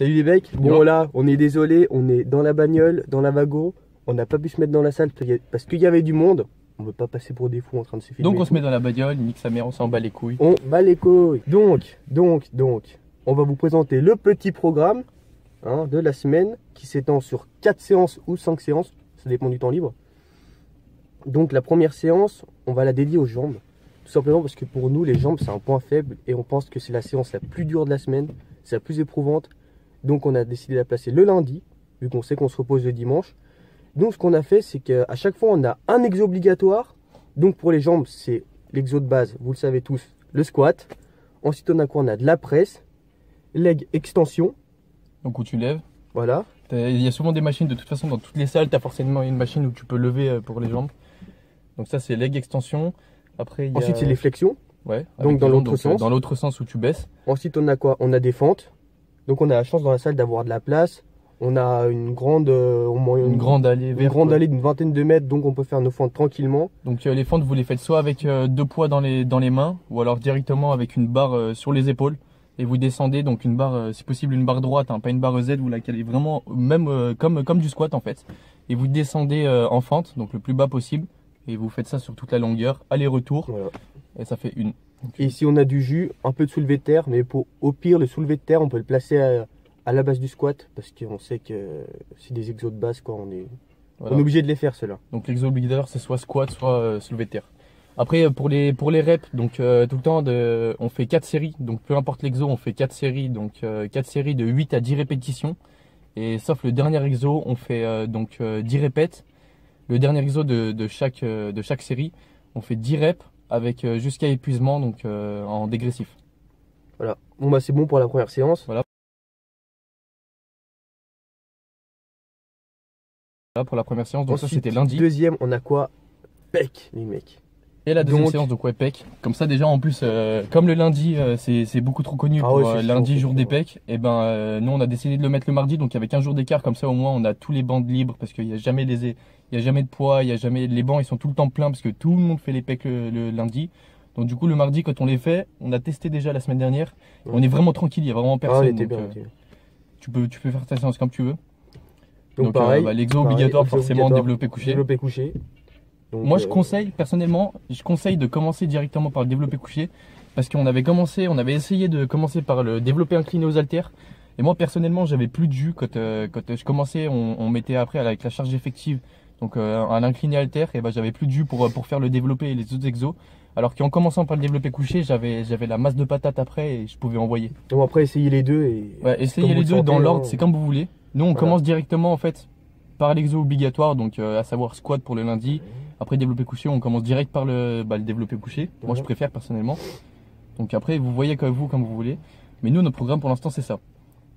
Salut les mecs. Bon là, on est désolé, on est dans la bagnole, dans la wagon. On n'a pas pu se mettre dans la salle parce qu'il y avait du monde. On veut pas passer pour des fous en train de se filmer. Donc on se met dans la bagnole, nique sa mère, on s'en bat les couilles. On bat les couilles. Donc, on va vous présenter le petit programme de la semaine qui s'étend sur 4 séances ou 5 séances. Ça dépend du temps libre. Donc la première séance, on va la dédier aux jambes. Tout simplement parce que pour nous, les jambes, c'est un point faible. Et on pense que c'est la séance la plus dure de la semaine. C'est la plus éprouvante. Donc on a décidé de la placer le lundi, vu qu'on sait qu'on se repose le dimanche. Donc ce qu'on a fait, c'est qu'à chaque fois, on a un exo obligatoire. Donc pour les jambes, c'est l'exo de base, vous le savez tous, le squat. Ensuite, on a quoi? On a de la presse, leg extension. Donc où tu lèves. Voilà. Il y a souvent des machines, de toute façon, dans toutes les salles, tu as forcément une machine où tu peux lever pour les jambes. Donc ça, c'est leg extension. Après, Ensuite, c'est les flexions. Ouais. Donc dans l'autre sens. Dans l'autre sens où tu baisses. Ensuite, on a quoi? On a des fentes. Donc on a la chance dans la salle d'avoir de la place. On a une grande allée d'une vingtaine de mètres, donc on peut faire nos fentes tranquillement. Donc les fentes, vous les faites soit avec deux poids dans les mains, ou alors directement avec une barre sur les épaules. Et vous descendez, donc une barre, si possible une barre droite, pas une barre Z, vous la calez vraiment même comme du squat en fait. Et vous descendez en fente, donc le plus bas possible. Et vous faites ça sur toute la longueur, aller-retour. Voilà. Et ça fait une. Et ici on a du jus, un peu de soulevé de terre, mais au pire le soulevé de terre on peut le placer à la base du squat parce qu'on sait que c'est des exos de base quoi, on est obligé de les faire ceux-là. Donc l'exo obligatoire c'est soit squat soit soulevé de terre. Après pour les reps, donc tout le temps on fait 4 séries, donc peu importe l'exo on fait 4 séries, donc 4 séries de 8 à 10 répétitions. Et sauf le dernier exo on fait 10 répètes. Le dernier exo de chaque série on fait 10 reps avec jusqu'à épuisement, donc en dégressif. Voilà, bon bah c'est bon pour la première séance. Voilà pour la première séance, donc ensuite, ça c'était lundi. Deuxième, on a quoi? Pec, les mecs. Et la deuxième séance, donc ouais, pec. Comme ça déjà en plus, comme le lundi c'est beaucoup trop connu pour lundi, jour des pecs, et ben nous on a décidé de le mettre le mardi, donc avec un jour d'écart, comme ça au moins on a tous les bancs libres, parce qu'il n'y a jamais de poids, les bancs ils sont tout le temps pleins, parce que tout le monde fait les pecs le lundi. Donc du coup le mardi quand on les fait, on a testé déjà la semaine dernière, on est vraiment tranquille, il n'y a vraiment personne. Tu peux faire ta séance comme tu veux. Donc pareil, l'exo obligatoire forcément développé couché. Donc, moi je conseille, personnellement, de commencer directement par le développé couché, parce qu'on avait essayé de commencer par le développé incliné aux haltères, et moi personnellement j'avais plus de jus quand je commençais, on mettait après avec la charge effective, donc un incliné haltère, et ben j'avais plus de jus pour faire le développé et les autres exos, alors qu'en commençant par le développé couché, j'avais la masse de patates après et je pouvais envoyer. Donc après essayez les deux et essayez les deux dans l'ordre, c'est comme vous voulez. Nous on commence directement en fait par l'exo obligatoire, donc à savoir squat pour le lundi. Après développé couché, on commence direct par le développé couché. Moi je préfère personnellement. Donc après vous voyez comme vous voulez. Mais nous notre programme pour l'instant c'est ça.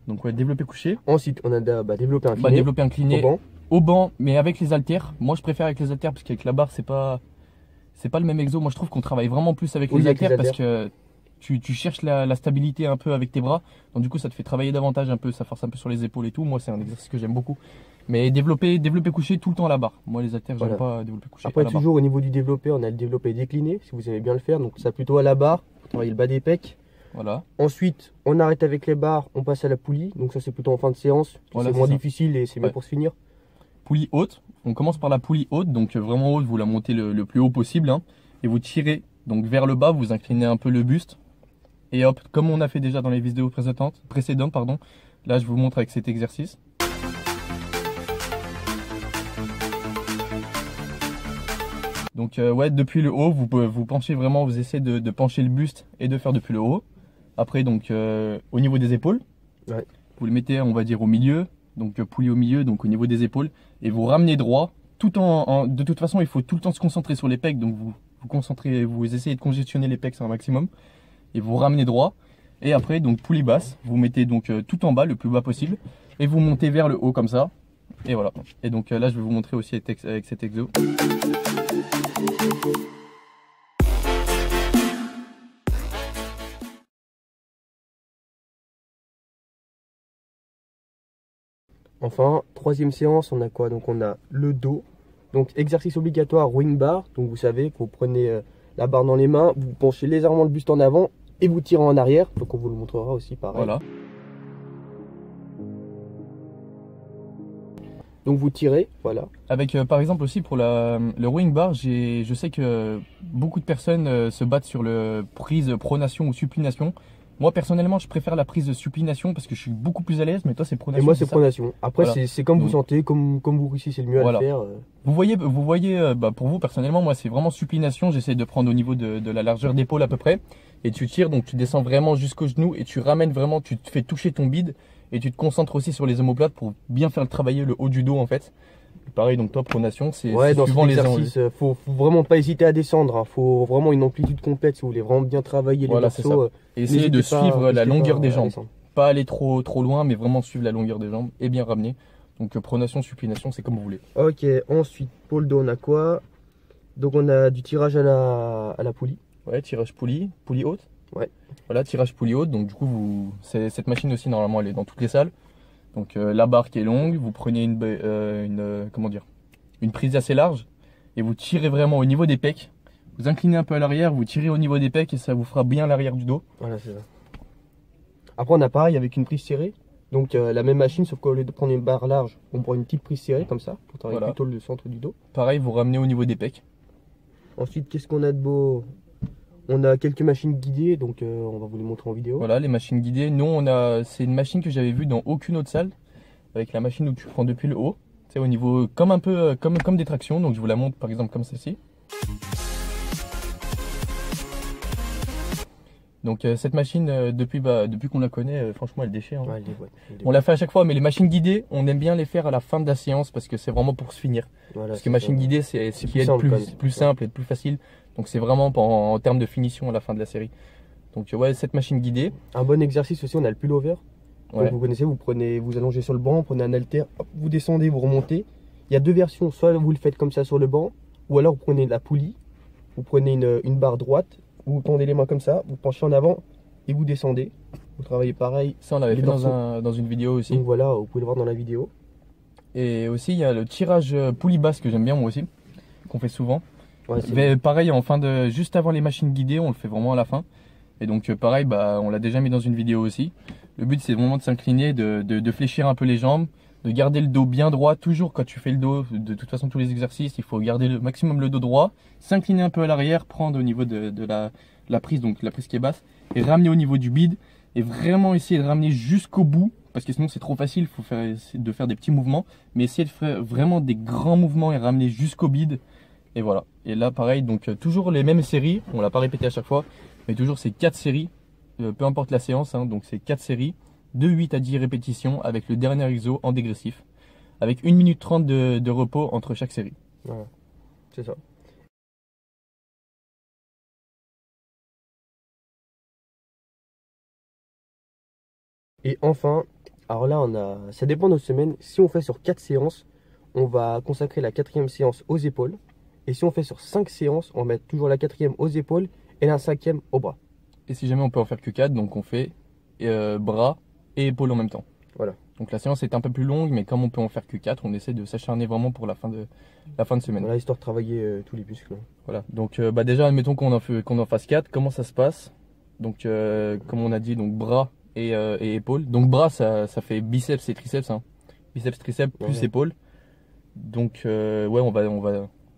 Donc ouais, développé couché. Ensuite on a développé incliné. Développé incliné au banc, mais avec les haltères. Moi je préfère avec les haltères parce qu'avec la barre c'est pas le même exo. Moi je trouve qu'on travaille vraiment plus avec les haltères parce que tu cherches la stabilité un peu avec tes bras. Donc du coup ça te fait travailler davantage un peu, ça force un peu sur les épaules et tout. Moi c'est un exercice que j'aime beaucoup. Mais développer couché tout le temps à la barre. Moi les haltères j'aime pas développer couché. Après toujours au niveau du développé, on a le développé décliné si vous aimez bien le faire. Donc ça plutôt à la barre, pour travailler le bas des pecs. Voilà. Ensuite on arrête avec les barres, on passe à la poulie. Donc ça c'est plutôt en fin de séance. Voilà, c'est moins difficile et c'est mieux pour se finir. Poulie haute. On commence par la poulie haute, donc vraiment haute, vous la montez le plus haut possible. Et vous tirez donc vers le bas, vous inclinez un peu le buste. Et hop, comme on a fait déjà dans les vidéos précédentes, là je vous montre avec cet exercice. Donc ouais, depuis le haut, vous penchez vraiment, vous essayez de pencher le buste et de faire depuis le haut. Après donc au niveau des épaules, vous le mettez on va dire au milieu, donc poulie au milieu, donc au niveau des épaules, et vous ramenez droit, de toute façon il faut tout le temps se concentrer sur les pecs, donc vous essayez de congestionner les pecs un maximum, et vous ramenez droit, et après donc poulie basse, vous mettez donc tout en bas, le plus bas possible, et vous montez vers le haut comme ça, et voilà. Et donc là je vais vous montrer aussi avec cet exo. Enfin, troisième séance, on a quoi? Donc on a le dos. Donc exercice obligatoire, rowing bar. Donc vous savez que vous prenez la barre dans les mains, vous penchez légèrement le buste en avant et vous tirez en arrière. Donc on vous le montrera aussi pareil. Voilà. Donc vous tirez, voilà. Avec par exemple aussi pour le rowing bar, je sais que beaucoup de personnes se battent sur le prise pronation ou supination. Moi personnellement je préfère la prise de supination parce que je suis beaucoup plus à l'aise, mais toi c'est pronation. Et moi c'est pronation. Après voilà. c'est comme vous sentez, comme vous réussissez le mieux à le faire. Vous voyez pour vous personnellement, moi c'est vraiment supination, j'essaie de prendre au niveau de la largeur d'épaule à peu près. Et tu tires, donc tu descends vraiment jusqu'au genou et tu ramènes vraiment, tu te fais toucher ton bide. Et tu te concentres aussi sur les omoplates pour bien faire travailler le haut du dos en fait. Et pareil, donc toi, pronation, c'est dans suivant cet exercice, faut vraiment pas hésiter à descendre. Hein. Faut vraiment une amplitude complète si vous voulez vraiment bien travailler les morceaux. Et essayer de suivre la longueur des jambes. Pas aller trop loin, mais vraiment suivre la longueur des jambes et bien ramener. Donc pronation, supination, c'est comme vous voulez. Ok, ensuite pour le dos, on a quoi? Donc on a du tirage à la poulie. Ouais, tirage poulie haute. Ouais. Voilà, tirage poulie haute. Donc du coup, cette machine aussi, normalement, elle est dans toutes les salles. Donc la barre qui est longue, vous prenez une prise assez large et vous tirez vraiment au niveau des pecs. Vous inclinez un peu à l'arrière, vous tirez au niveau des pecs et ça vous fera bien l'arrière du dos. Voilà, c'est ça. Après on a pareil avec une prise serrée. Donc la même machine, sauf qu'au lieu de prendre une barre large, on prend une petite prise serrée comme ça pour travailler plutôt le centre du dos. Pareil, vous ramenez au niveau des pecs. Ensuite, qu'est-ce qu'on a de beau? On a quelques machines guidées, donc on va vous les montrer en vidéo. Voilà, les machines guidées. Nous, c'est une machine que j'avais vue dans aucune autre salle, avec la machine où tu prends depuis le haut. C'est au niveau comme un peu comme des tractions. Donc je vous la montre par exemple comme celle-ci. Donc cette machine, depuis qu'on la connaît, franchement, elle déchire. Hein. Ouais, on l'a fait à chaque fois, mais les machines guidées, on aime bien les faire à la fin de la séance parce que c'est vraiment pour se finir. Voilà, parce que machine guidée, c'est ce qui est plus simple et plus facile. Donc c'est vraiment en termes de finition à la fin de la série. Donc ouais, cette machine guidée. Un bon exercice aussi, on a le pullover. Ouais. Vous connaissez, vous allongez sur le banc, prenez un haltère, vous descendez, vous remontez. Il y a deux versions, soit vous le faites comme ça sur le banc, ou alors vous prenez la poulie, vous prenez une barre droite, vous tendez les mains comme ça, vous penchez en avant et vous descendez. Vous travaillez pareil. Ça on l'avait fait dans une vidéo aussi. Donc voilà, vous pouvez le voir dans la vidéo. Et aussi il y a le tirage poulie basse que j'aime bien moi aussi, qu'on fait souvent. Ouais, mais pareil, juste avant les machines guidées, on le fait vraiment à la fin. Et donc pareil, on l'a déjà mis dans une vidéo aussi. Le but c'est vraiment de s'incliner, de fléchir un peu les jambes, de garder le dos bien droit. Toujours quand tu fais le dos, de toute façon tous les exercices, il faut garder le maximum le dos droit, s'incliner un peu à l'arrière, prendre au niveau de la prise, donc la prise qui est basse, et ramener au niveau du bide, et vraiment essayer de ramener jusqu'au bout, parce que sinon c'est trop facile, il faut essayer de faire des petits mouvements, mais essayer de faire vraiment des grands mouvements et ramener jusqu'au bide. Et voilà. Et là, pareil, donc toujours les mêmes séries. On l'a pas répété à chaque fois, mais toujours ces 4 séries, peu importe la séance. Hein, donc c'est 4 séries, de 8 à 10 répétitions avec le dernier exo en dégressif, avec 1 minute 30 de repos entre chaque série. Voilà, c'est ça. Et enfin, alors là, ça dépend de notre semaine. Si on fait sur 4 séances, on va consacrer la 4e séance aux épaules. Et si on fait sur 5 séances, on va mettre toujours la 4e aux épaules et la 5e au bras. Et si jamais on peut en faire que 4, donc on fait bras et épaules en même temps. Voilà. Donc la séance est un peu plus longue, mais comme on peut en faire que 4, on essaie de s'acharner vraiment pour la fin de semaine. Voilà, histoire de travailler tous les muscles. Voilà. Donc déjà, admettons qu'on en fasse 4. Comment ça se passe? Donc comme on a dit, donc bras et épaules. Donc bras, ça fait biceps et triceps. Hein. Biceps, triceps plus épaules. Donc ouais,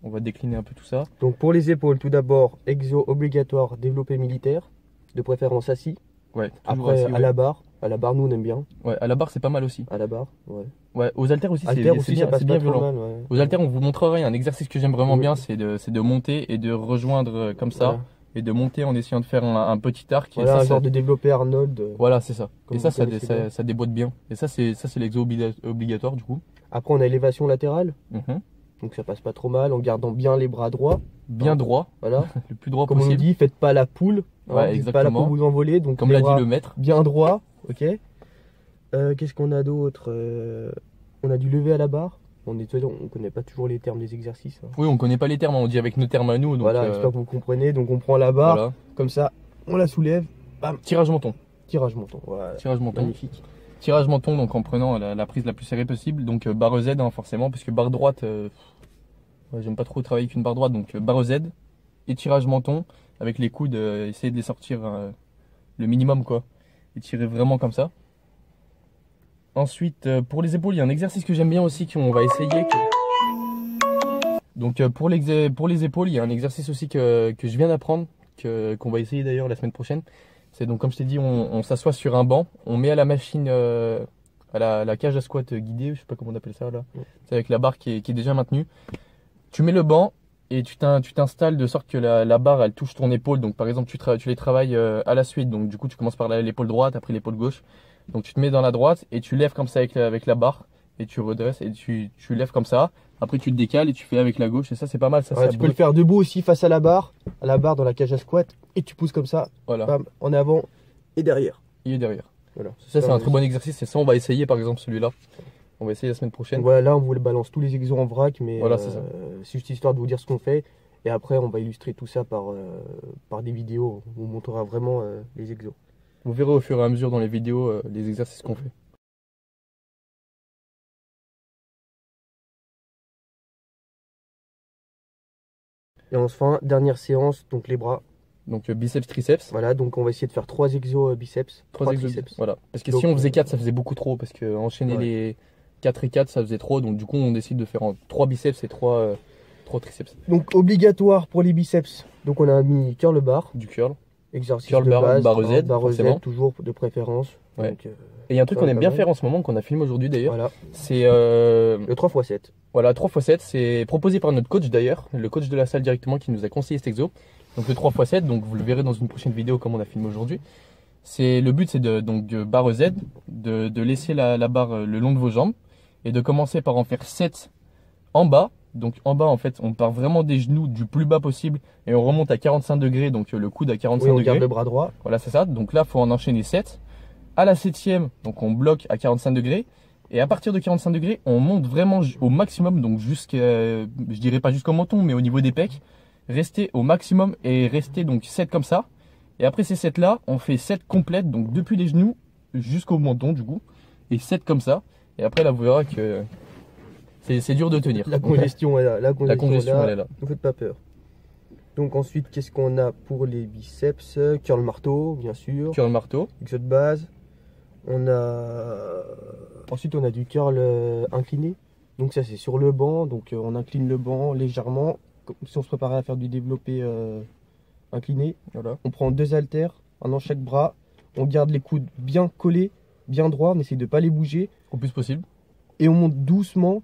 on va décliner un peu tout ça. Donc pour les épaules, tout d'abord, exo obligatoire développé militaire, de préférence assis. Ouais. Après assis, à la barre. À la barre, nous on aime bien. Ouais, à la barre c'est pas mal aussi. À la barre, ouais. Ouais, aux haltères aussi, c'est bien violent. Mal, ouais. Aux haltères, on vous montrerait un exercice que j'aime vraiment bien, c'est de monter et de rejoindre comme ça. Ouais. Et de monter en essayant de faire un petit arc. Voilà, et ça, un genre de développer Arnold. Voilà, c'est ça. Et ça déboîte bien. Et ça, c'est l'exo obligatoire du coup. Après, on a élévation latérale. Donc ça passe pas trop mal en gardant bien les bras droits. Bien droit. Voilà. Le plus droit Comme possible. Comme on dit, faites pas la poule. Ouais, exactement. Pas là pour vous envoler. Donc comme l'a dit le maître. Bien droit. Ok. Qu'est-ce qu'on a d'autre? On a du lever à la barre. On connaît pas toujours les termes des exercices. Hein. Oui, on connaît pas les termes, on dit avec nos termes à nous. Donc voilà, j'espère que vous comprenez. Donc on prend la barre, voilà. Comme ça, on la soulève. Bam. Tirage menton. Tirage menton, voilà. Tirage menton. Magnifique. Tirage menton, donc en prenant la prise la plus serrée possible. Donc barre Z, hein, forcément, parce que barre droite, ouais, j'aime pas trop travailler avec une barre droite. Donc barre Z et tirage menton avec les coudes, essayer de les sortir le minimum, quoi. Et tirer vraiment comme ça. Ensuite, pour les épaules, il y a un exercice que j'aime bien aussi qu'on va essayer. Donc pour les épaules, il y a un exercice aussi que je viens d'apprendre, qu'on va essayer d'ailleurs la semaine prochaine. C'est donc comme je t'ai dit, on s'assoit sur un banc, on met à la machine, à la cage à squat guidée, je sais pas comment on appelle ça là. C'est avec la barre qui est déjà maintenue. Tu mets le banc et tu t'installes de sorte que la barre elle touche ton épaule. Donc par exemple tu les travailles à la suite. Donc du coup tu commences par l'épaule droite, après l'épaule gauche. Donc tu te mets dans la droite et tu lèves comme ça avec la barre et tu redresses et tu lèves comme ça. Après tu te décales et tu fais avec la gauche et ça c'est pas mal. Ça, ouais, tu peux le faire debout aussi face à la barre dans la cage à squat et tu pousses comme ça, voilà. Bam, en avant et derrière. Et derrière. Voilà. Ça c'est un très bon exercice et ça on va essayer par exemple celui-là. On va essayer la semaine prochaine. Voilà, là on vous balance tous les exos en vrac mais voilà, c'est juste histoire de vous dire ce qu'on fait et après on va illustrer tout ça par des vidéos. On vous montrera vraiment les exos. Vous verrez au fur et à mesure dans les vidéos les exercices qu'on fait. Et enfin, dernière séance, donc les bras. Donc biceps, triceps. Voilà, donc on va essayer de faire 3 exos biceps, 3 exos triceps. Voilà. Parce que donc, si on faisait 4, ça faisait beaucoup trop. Parce que enchaîner les 4 et 4, ça faisait trop. Donc du coup, on décide de faire 3 biceps et 3 triceps. Donc obligatoire pour les biceps. Donc on a mis curl bar. Du curl. Exercice curl de base, barre Z, barre Z toujours de préférence. Ouais. Donc, et il y a un truc qu'on aime bien faire en ce moment, qu'on a filmé aujourd'hui d'ailleurs. Voilà. C'est le 3x7. Voilà, 3x7, c'est proposé par notre coach d'ailleurs, le coach de la salle directement qui nous a conseillé cet exo. Donc le 3x7, donc vous le verrez dans une prochaine vidéo comme on a filmé aujourd'hui. Le but c'est de barre Z, de laisser la barre le long de vos jambes et de commencer par en faire 7 en bas. Donc en bas en fait on part vraiment des genoux du plus bas possible et on remonte à 45 degrés, donc le coude à 45 degrés. On garde le bras droit. Voilà c'est ça, donc là il faut en enchaîner 7. À la 7e, donc on bloque à 45 degrés. Et à partir de 45 degrés, on monte vraiment au maximum, donc jusqu'à, je dirais pas jusqu'au menton, mais au niveau des pecs. Restez au maximum et restez donc 7 comme ça. Et après ces 7 là, on fait 7 complètes, donc depuis les genoux jusqu'au menton du coup. Et 7 comme ça. Et après là vous verrez que c'est dur de tenir. La congestion est là. La congestion elle est là. Ne faites pas peur. Donc ensuite, qu'est-ce qu'on a pour les biceps? Curl marteau, bien sûr. Curl marteau. Exo de base. Ensuite on a du curl incliné. Donc ça c'est sur le banc. Donc on incline le banc légèrement. Comme si on se préparait à faire du développé incliné. Voilà. On prend 2 haltères, un dans chaque bras. On garde les coudes bien collés, bien droits. On essaie de ne pas les bouger. Au plus possible. Et on monte doucement.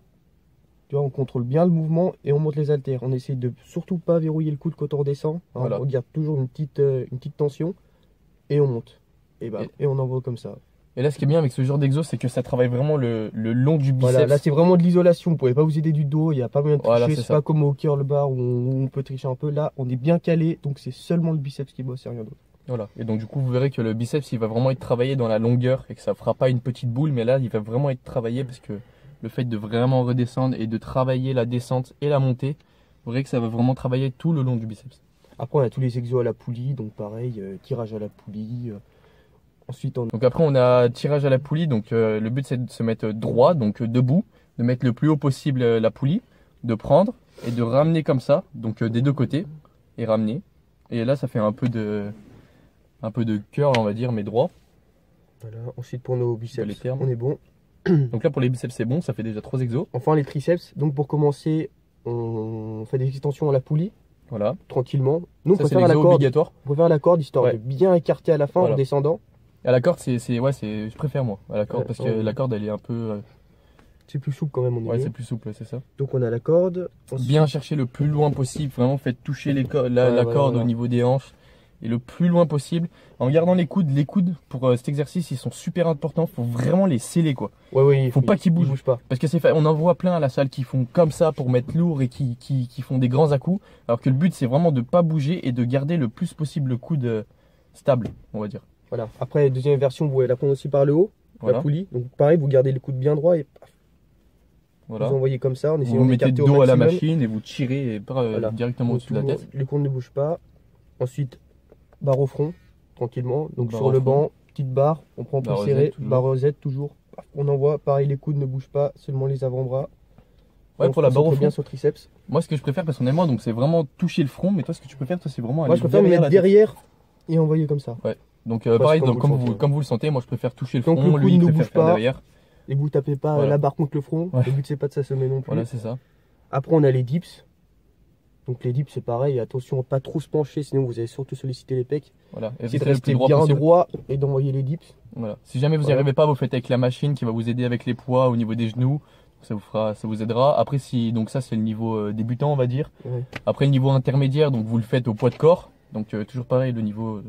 Tu vois, on contrôle bien le mouvement et on monte les haltères. On essaie de surtout pas verrouiller le coude quand on redescend. Hein, voilà. On garde toujours une petite tension. Et on monte. Et on envoie comme ça. Et là, ce qui est bien avec ce genre d'exo, c'est que ça travaille vraiment le long du biceps. Voilà, là, c'est vraiment de l'isolation. Vous ne pouvez pas vous aider du dos. Il n'y a pas moyen de tricher. Voilà, c'est pas comme au curl bar où on peut tricher un peu. Là, on est bien calé. Donc, c'est seulement le biceps qui bosse et rien d'autre. Voilà. Et donc, du coup, vous verrez que le biceps, il va vraiment être travaillé dans la longueur et que ça ne fera pas une petite boule. Mais là, il va vraiment être travaillé parce que le fait de vraiment redescendre et de travailler la descente et la montée, vous verrez que ça va vraiment travailler tout le long du biceps. Après, on a tous les exos à la poulie. Donc, pareil, tirage à la poulie. Ensuite, donc après on a tirage à la poulie, donc le but c'est de se mettre droit, donc debout, de mettre le plus haut possible la poulie, de prendre et de ramener comme ça, donc des deux côtés, et ramener. Et là ça fait un peu de curl on va dire, mais droit. Voilà, ensuite pour nos biceps, on est bon. Donc là pour les biceps c'est bon, ça fait déjà 3 exos. Enfin les triceps, donc pour commencer, on fait des extensions à la poulie. Voilà. Tranquillement. Nous on ça, préfère la corde. Obligatoire. On préfère la corde histoire de bien écarter à la fin en descendant. À la corde, je préfère moi à la corde parce que la corde elle est un peu. C'est plus souple quand même. C'est plus souple, c'est ça. Donc on a la corde. Bien chercher le plus loin possible, vraiment faites toucher la corde au niveau des hanches et le plus loin possible en gardant les coudes. Les coudes pour cet exercice ils sont super importants, faut vraiment les sceller quoi. Faut pas qu'ils bougent. Parce que on en voit plein à la salle qui font comme ça pour mettre lourd et qui font des grands à-coups, alors que le but c'est vraiment de pas bouger et de garder le plus possible le coude stable, on va dire. Voilà. Après, deuxième version, vous pouvez la prendre aussi par le haut, la poulie. Donc pareil, vous gardez le coude bien droit et paf. Voilà. Vous envoyez comme ça. Vous mettez le dos à la machine et vous tirez directement au-dessus de la tête. Les coudes ne bougent pas. Ensuite, barre au front, tranquillement. Donc sur le banc, petite barre, on prend pour serrer, barre Z toujours. On envoie, pareil, les coudes ne bougent pas, seulement les avant-bras. Ouais, pour la barre au front. Bien sur triceps. Moi, ce que je préfère personnellement, donc c'est vraiment toucher le front. Mais toi, ce que tu préfères, c'est vraiment aller moi, je préfère me mettre derrière et envoyer comme ça. Ouais. Donc pareil, comme vous le sentez, moi je préfère toucher le front, lui il préfère faire derrière. et vous tapez pas la barre contre le front. Le but c'est pas de s'assommer non plus. Voilà, c'est ça. Après on a les dips. Donc les dips c'est pareil, attention à pas trop se pencher, sinon vous allez surtout solliciter les pecs. Voilà, essayez de rester bien droit et d'envoyer les dips. Voilà. Si jamais vous n'y arrivez pas, vous faites avec la machine qui va vous aider avec les poids au niveau des genoux. Ça vous aidera. Après, donc ça c'est le niveau débutant, on va dire. Après le niveau intermédiaire, donc vous le faites au poids de corps. Donc toujours pareil, le niveau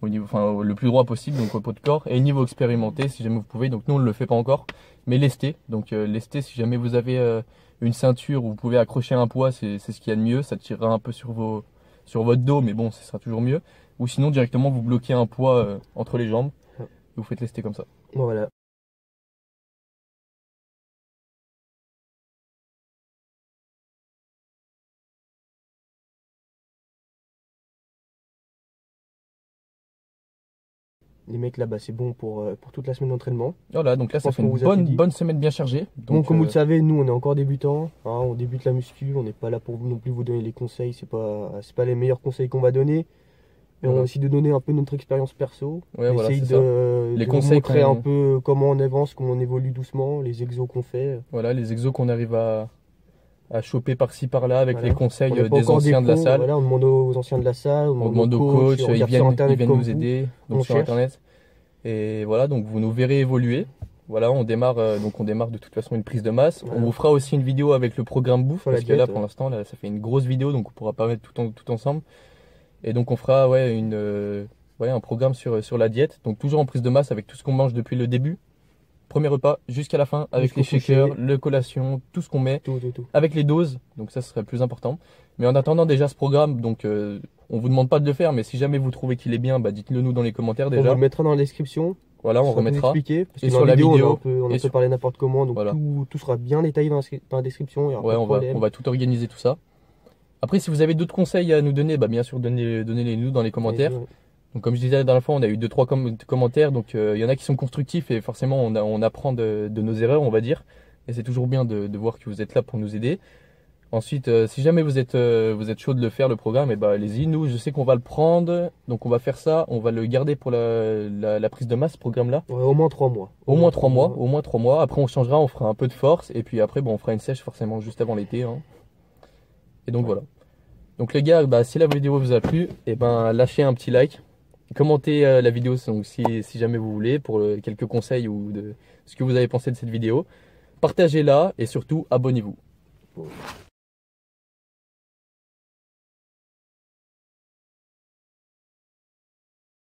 le plus droit possible, donc au poids de corps. Et niveau expérimenté, si jamais vous pouvez. Donc nous on ne le fait pas encore, mais lesté. Donc lesté, si jamais vous avez une ceinture où vous pouvez accrocher un poids, c'est ce qu'il y a de mieux. Ça tirera un peu sur votre dos, mais bon, ce sera toujours mieux. Ou sinon directement vous bloquez un poids entre les jambes et vous faites lester comme ça. Voilà. Les mecs là-bas, c'est bon pour toute la semaine d'entraînement. Voilà, donc là ça fait une bonne semaine bien chargée. Donc comme vous le savez, nous on est encore débutants, hein, on débute la muscu, on n'est pas là pour non plus vous donner les conseils, c'est pas les meilleurs conseils qu'on va donner. Mais on a aussi de donner un peu notre expérience perso. Ouais, voilà, essayer de vous montrer un peu comment on avance, comment on évolue doucement, les exos qu'on fait. Voilà, les exos qu'on arrive à choper par-ci par-là avec les conseils des anciens de la salle. Voilà, on demande aux anciens de la salle, on demande aux coachs, ils viennent nous aider donc sur internet. Et voilà, donc vous nous verrez évoluer. Voilà, on démarre de toute façon une prise de masse. Voilà. On vous fera aussi une vidéo avec le programme bouffe parce que là pour l'instant ça fait une grosse vidéo, donc on pourra pas mettre tout ensemble. Et donc on fera un programme sur la diète. Donc toujours en prise de masse avec tout ce qu'on mange depuis le début. Premier repas jusqu'à la fin avec les shakers, le collation, tout ce qu'on met, tout. Avec les doses, donc ça serait le plus important. Mais en attendant déjà ce programme, donc on vous demande pas de le faire, mais si jamais vous trouvez qu'il est bien, bah dites-le nous dans les commentaires déjà. On vous le mettra dans la description. Voilà, on remettra. Parce que sur la vidéo, on peut parler n'importe comment, donc voilà. tout sera bien détaillé dans la description. On va tout organiser tout ça. Après, si vous avez d'autres conseils à nous donner, bah bien sûr donnez-les nous dans les commentaires. Donc comme je disais la dernière fois, on a eu 2-3 commentaires, donc il y en a qui sont constructifs et forcément on apprend de nos erreurs, on va dire. Et c'est toujours bien de voir que vous êtes là pour nous aider. Ensuite, si jamais vous êtes chaud de le faire, le programme, et bah allez-y. Nous, je sais qu'on va le prendre, donc on va faire ça, on va le garder pour la prise de masse, ce programme-là. Ouais, au moins 3 mois. Au moins 3 mois. Après, on changera, on fera un peu de force, et puis après, bon, on fera une sèche forcément juste avant l'été. Hein. Et donc voilà. Donc les gars, bah, si la vidéo vous a plu, et ben lâchez un petit like. Commentez la vidéo donc, si jamais vous voulez pour quelques conseils ou de ce que vous avez pensé de cette vidéo. Partagez-la et surtout abonnez-vous.